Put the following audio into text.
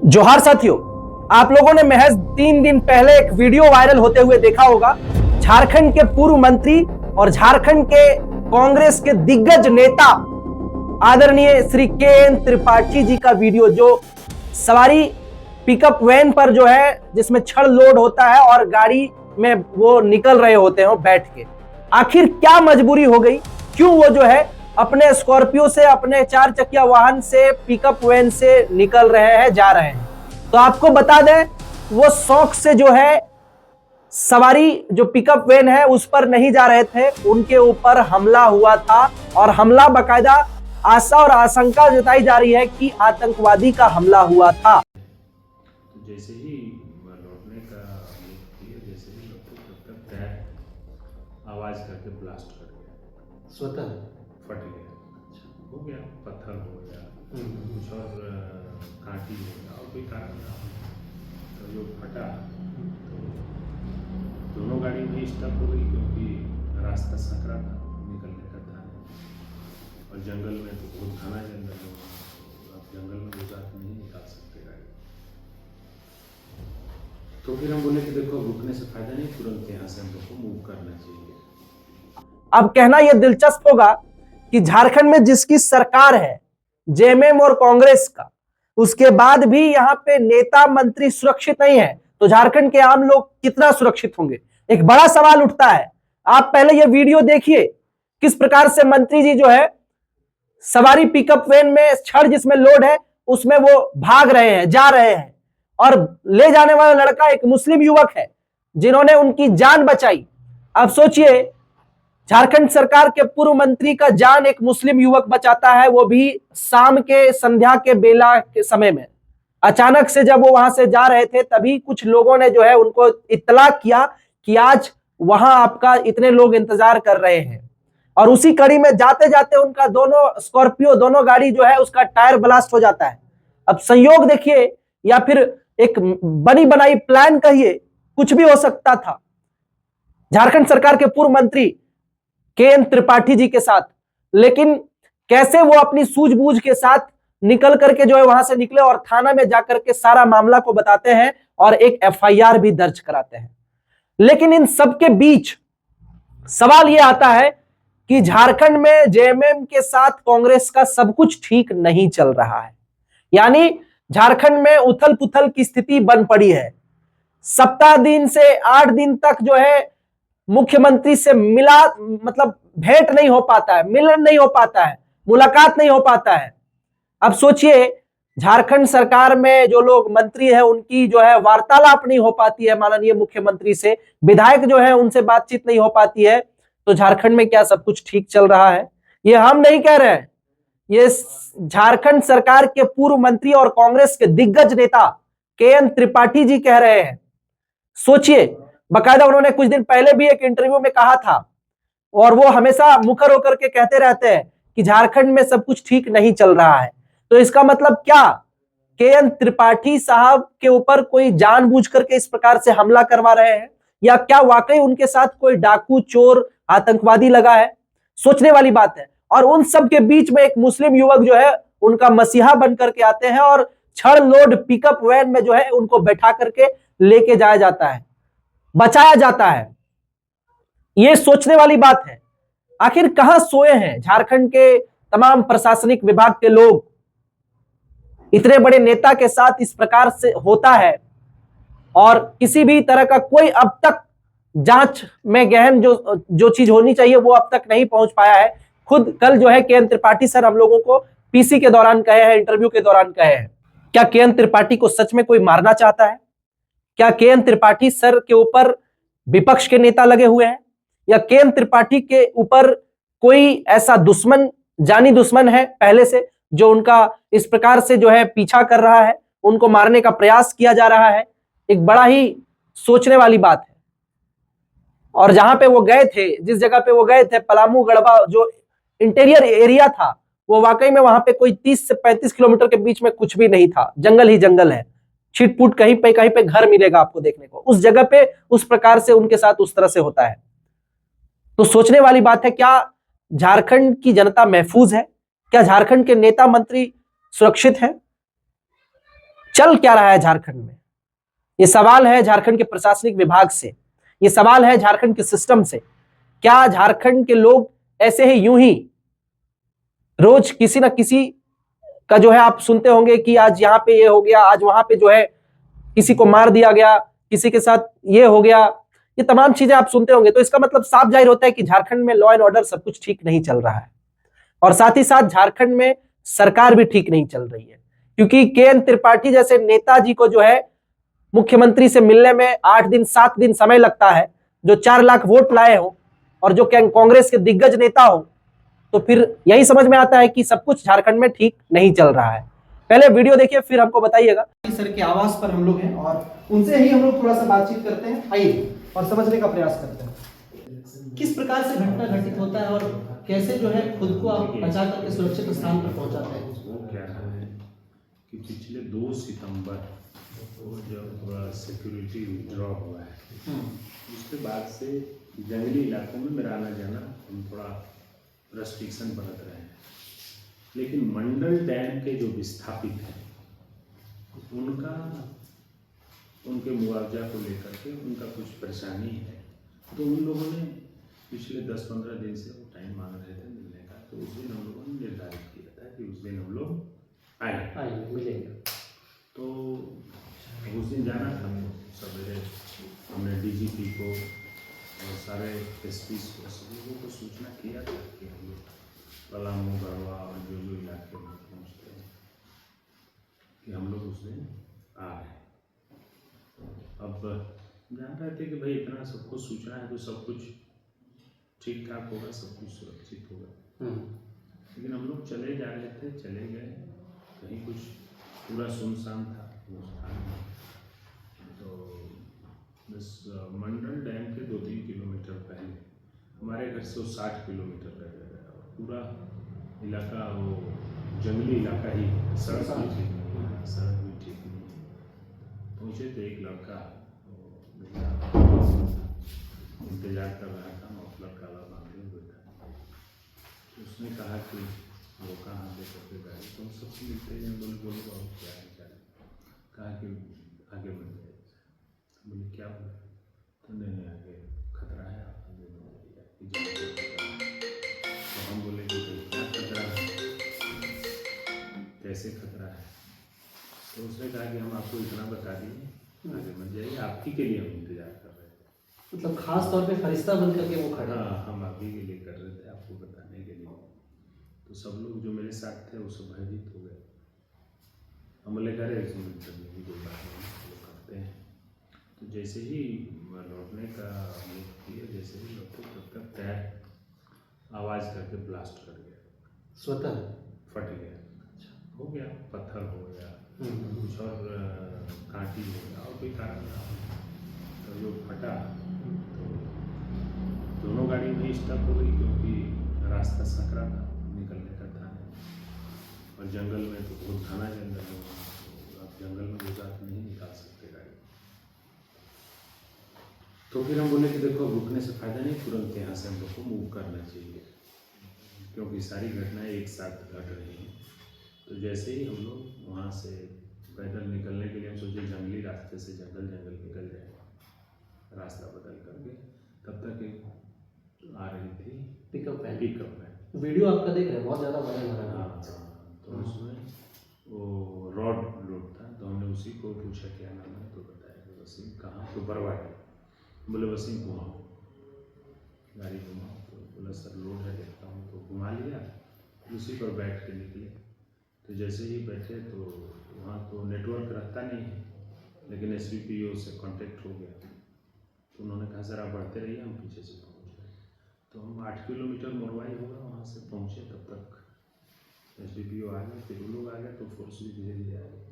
जोहार साथियों, आप लोगों ने महज 3 दिन पहले एक वीडियो वायरल होते हुए देखा होगा। झारखंड के पूर्व मंत्री और झारखंड के कांग्रेस के दिग्गज नेता आदरणीय श्री के.एन. त्रिपाठी जी का वीडियो, जो सवारी पिकअप वैन पर जो है जिसमें छड़ लोड होता है और गाड़ी में वो निकल रहे होते हैं बैठ के। आखिर क्या मजबूरी हो गई, क्यों वो जो है अपने स्कॉर्पियो से, अपने 4 चक्किया वाहन से, पिकअप वैन से निकल रहे हैं, जा रहे हैं। तो आपको बता दें, वो शौक से जो है सवारी जो पिकअप वैन है उस पर नहीं जा रहे थे, उनके ऊपर हमला हुआ था और हमला बाकायदा आशा और आशंका जताई जा रही है कि आतंकवादी का हमला हुआ था। जैसे ही लौटने का जैसे ही लौटे तब तक आवाज करके ब्लास्ट कर गया, स्वतः फट गया, हो गया, पत्थर हो गया, कुछ और कांटी हो गया और कोई कारण ना, तो जो फटा तो दोनों गाड़ी भी स्टक हो गई, क्योंकि रास्ता सकरा था, निकलने का था और जंगल में तो बहुत घना जंगल है, आप जंगल में घुसा के नहीं निकाल सकते गाड़ी। तो फिर हम बोले कि देखो रुकने से फायदा नहीं, तुरंत यहाँ से हम लोग को मूव करना चाहिए। अब कहना यह दिलचस्प होगा कि झारखंड में जिसकी सरकार है, जेएमएम और कांग्रेस का, उसके बाद भी यहाँ पे नेता मंत्री सुरक्षित नहीं है, तो झारखंड के आम लोग कितना सुरक्षित होंगे? एक बड़ा सवाल उठता है। आप पहले ये वीडियो देखिए, किस प्रकार से मंत्री जी जो है सवारी पिकअप वैन में छड़ जिसमें लोड है उसमें वो भाग रहे हैं, जा रहे हैं, और ले जाने वाला लड़का एक मुस्लिम युवक है जिन्होंने उनकी जान बचाई। अब सोचिए, झारखंड सरकार के पूर्व मंत्री का जान एक मुस्लिम युवक बचाता है, वो भी शाम के, संध्या के बेला के समय में। अचानक से जब वो वहां से जा रहे थे तभी कुछ लोगों ने जो है उनको इत्तला किया कि आज वहां आपका इतने लोग इंतजार कर रहे हैं, और उसी कड़ी में जाते जाते उनका दोनों स्कॉर्पियो, दोनों गाड़ी जो है उसका टायर ब्लास्ट हो जाता है। अब संयोग देखिए, या फिर एक बनी बनाई प्लान कहिए, कुछ भी हो सकता था झारखंड सरकार के पूर्व मंत्री के.एन. त्रिपाठी जी के साथ, लेकिन कैसे वो अपनी सूझबूझ के साथ निकल करके जो है वहां से निकले और थाना में जाकर के सारा मामला को बताते हैं और एक एफआईआर भी दर्ज कराते हैं। लेकिन इन सबके बीच सवाल यह आता है कि झारखंड में जेएमएम के साथ कांग्रेस का सब कुछ ठीक नहीं चल रहा है, यानी झारखंड में उथल पुथल की स्थिति बन पड़ी है। सप्ताह दिन से 8 दिन तक जो है मुख्यमंत्री से मिला, मतलब भेंट नहीं हो पाता है, मिलन नहीं हो पाता है, मुलाकात नहीं हो पाता है। अब सोचिए, झारखंड सरकार में जो लोग मंत्री हैं उनकी जो है वार्तालाप नहीं हो पाती है माननीय मुख्यमंत्री से, विधायक जो है उनसे बातचीत नहीं हो पाती है, तो झारखंड में क्या सब कुछ ठीक चल रहा है? ये हम नहीं कह रहे हैं, ये झारखंड सरकार के पूर्व मंत्री और कांग्रेस के दिग्गज नेता के.एन. त्रिपाठी जी कह रहे हैं। सोचिए, बाकायदा उन्होंने कुछ दिन पहले भी एक इंटरव्यू में कहा था, और वो हमेशा मुखर होकर के कहते रहते हैं कि झारखंड में सब कुछ ठीक नहीं चल रहा है। तो इसका मतलब क्या के.एन. त्रिपाठी साहब के ऊपर कोई जानबूझ करके इस प्रकार से हमला करवा रहे हैं, या क्या वाकई उनके साथ कोई डाकू, चोर, आतंकवादी लगा है? सोचने वाली बात है। और उन सब के बीच में एक मुस्लिम युवक जो है उनका मसीहा बन करके आते हैं और छड़ लोड पिकअप वैन में जो है उनको बैठा करके लेके जाया जाता है, बचाया जाता है। यह सोचने वाली बात है। आखिर कहां सोए हैं झारखंड के तमाम प्रशासनिक विभाग के लोग? इतने बड़े नेता के साथ इस प्रकार से होता है और किसी भी तरह का कोई अब तक जांच में गहन जो चीज होनी चाहिए वो अब तक नहीं पहुंच पाया है। खुद कल जो है के.एन. त्रिपाठी सर हम लोगों को पीसी के दौरान कहे हैं, इंटरव्यू के दौरान कहे हैं, क्या के.एन. त्रिपाठी को सच में कोई मारना चाहता है? क्या के.एन. त्रिपाठी सर के ऊपर विपक्ष के नेता लगे हुए हैं, या के.एन. त्रिपाठी के ऊपर कोई ऐसा दुश्मन, जानी दुश्मन है पहले से, जो उनका इस प्रकार से जो है पीछा कर रहा है, उनको मारने का प्रयास किया जा रहा है? एक बड़ा ही सोचने वाली बात है। और जहां पे वो गए थे, जिस जगह पे वो गए थे, पलामू गढ़वा जो इंटीरियर एरिया था, वो वाकई में वहां पे कोई 30 से 35 किलोमीटर के बीच में कुछ भी नहीं था, जंगल ही जंगल है। छिटपुट कहीं पे घर मिलेगा आपको देखने को। उस जगह पे उस प्रकार से उनके साथ उस तरह से होता है, तो सोचने वाली बात है, क्या झारखंड की जनता महफूज है? क्या झारखंड के नेता मंत्री सुरक्षित हैं? चल क्या रहा है झारखंड में? ये सवाल है झारखंड के प्रशासनिक विभाग से, ये सवाल है झारखंड के सिस्टम से। क्या झारखंड के लोग ऐसे ही यूं ही रोज किसी ना किसी का जो है आप सुनते होंगे कि आज यहाँ पे ये हो गया, आज वहां पे जो है किसी को मार दिया गया, किसी के साथ ये हो गया, ये तमाम चीजें आप सुनते होंगे, तो इसका मतलब साफ जाहिर होता है कि झारखंड में लॉ एंड ऑर्डर सब कुछ ठीक नहीं चल रहा है। और साथ ही साथ झारखंड में सरकार भी ठीक नहीं चल रही है, क्योंकि के.एन. त्रिपाठी जैसे नेताजी को जो है मुख्यमंत्री से मिलने में 8 दिन 7 दिन समय लगता है, जो 4 लाख वोट लाए हो और जो कांग्रेस के दिग्गज नेता हो, तो फिर यही समझ में आता है कि सब कुछ झारखंड में ठीक नहीं चल रहा है। पहले वीडियो देखिए, फिर हमको बताइएगा। सर के आवास पर हम लोग हैं और उनसे ही हम लोग थोड़ा सा बातचीत करते हैं, आइए, और समझने का प्रयास करते हैं किस प्रकार से घटना घटित होता है और कैसे जो है खुद को आप बचा करके सुरक्षित स्थान पर पहुंचाते हैं। वो क्या है कि पिछले 2 सितंबर को जब सिक्योरिटी विड्रॉ हुआ है, उसके बाद से जंगली इलाकों में मेरा आना जाना हम थोड़ा रेस्ट्रिक्शन बरत रहे हैं। लेकिन मंडल डैम के जो विस्थापित हैं उनके मुआवजा को लेकर के उनका कुछ परेशानी है, तो उन लोगों ने पिछले 10-15 दिन से वो टाइम मांग रहे थे मिलने का, तो उस दिन हम लोगों ने निर्धारित किया था कि उस दिन हम लोग आएंगे मिलेंगे। तो उस दिन जाना था, सवेरे हमने डीजीपी को और सारे एसपी को सभी लोगों को सूचना किया था कि हम लोग पलामू गढ़वा और जो इलाके में पहुँचते हैं कि हम लोग उस दिन आ रहे हैं। अब जान रहे थे कि भाई इतना सबको सूचना है तो सब कुछ ठीक ठाक होगा, सब कुछ सुरक्षित होगा। लेकिन हम लोग चले जा रहे थे, चले गए, कहीं कुछ पूरा सुनसान था वो स्थान में। तो बस मंडल डैम के 2-3 किलोमीटर पहले हमारे घर से 60 किलोमीटर लगेगा और पूरा इलाका वो जंगली इलाका ही, सड़क भी ठीक नहीं है, सड़क भी ठीक नहीं है। पहुँचे तो एक लड़का इंतजार कर रहा था, मफलर काला बांधे हुए था। उसने कहा कि वो कहाँ दे करके गाड़ी, तो सबसे मिलते हैं, बोले बहुत क्या है क्या है, कहा कि आगे बढ़ जाए। बोले क्या हुआ, तो नहीं आगे खतरा है, आप आगे बढ़ जाइए। तो हम बोले कि क्या खतरा है, कैसे खतरा है? तो उसने कहा कि हम आपको इतना बता दिए, आगे मत जाइए, आपकी के लिए हम इंतजार कर रहे थे। मतलब खास तौर पे फरिश्ता बन करके वो खड़ा। हाँ, हम आपकी के लिए कर रहे थे, आपको बताने के लिए। तो सब लोग जो मेरे साथ थे वो सब भयभीत हो गए। हम बोले करे इसमें करने की कोई बात नहीं, वो करते हैं। तो जैसे ही लौटने का मूड किया, जैसे ही लौटे तब तक टायर आवाज़ करके ब्लास्ट कर गया, स्वतः फट गया, हो गया, पत्थर हो गया, कुछ और कांटी हो गया और कोई कारण ना। तो जो फटा तो दोनों गाड़ी भी स्टक हो गई, क्योंकि रास्ता सकरा था निकलने का था और जंगल में तो बहुत घना जंगल है, तो आप जंगल में घुसा नहीं निकाल सकते गाड़ी। तो फिर हम बोले कि देखो रुकने से फ़ायदा नहीं, तुरंत यहाँ से हम लोग को मूव करना चाहिए, क्योंकि सारी घटनाएं एक साथ घट रही हैं। तो जैसे ही हम लोग वहाँ से पैदल निकलने के लिए हम सोचे जंगली रास्ते से जंगल निकल जाए, रास्ता बदल करके, तब तक एक आ रही थी पिकअप वैन। वीडियो आपका देख रहे हैं, बहुत ज़्यादा वायरल हो रहा है। हाँ, तो उसमें वो रॉड लोड था, तो हमने उसी को पूछा क्या नाम है, तो बताया कि वसीम। कहाँ? तो बरवाटी। बोले वसीम घुमाओ, गाड़ी घुमाओ। तो बोला सर लोड है, देखता हूँ। तो घुमा लिया, उसी पर बैठ के निकले। तो जैसे ही बैठे तो वहाँ तो नेटवर्क रहता नहीं है, लेकिन SVPO से कांटेक्ट हो गया। तो उन्होंने कहा सर आप बढ़ते रहिए, हम पीछे से पहुँच गए। तो हम 8 किलोमीटर मोरवाई होगा, वहाँ से पहुँचे, तब तक SVPO आ गए, फिर वो लोग आ गए, तो फोर्स भी धीरे धीरे आ गए।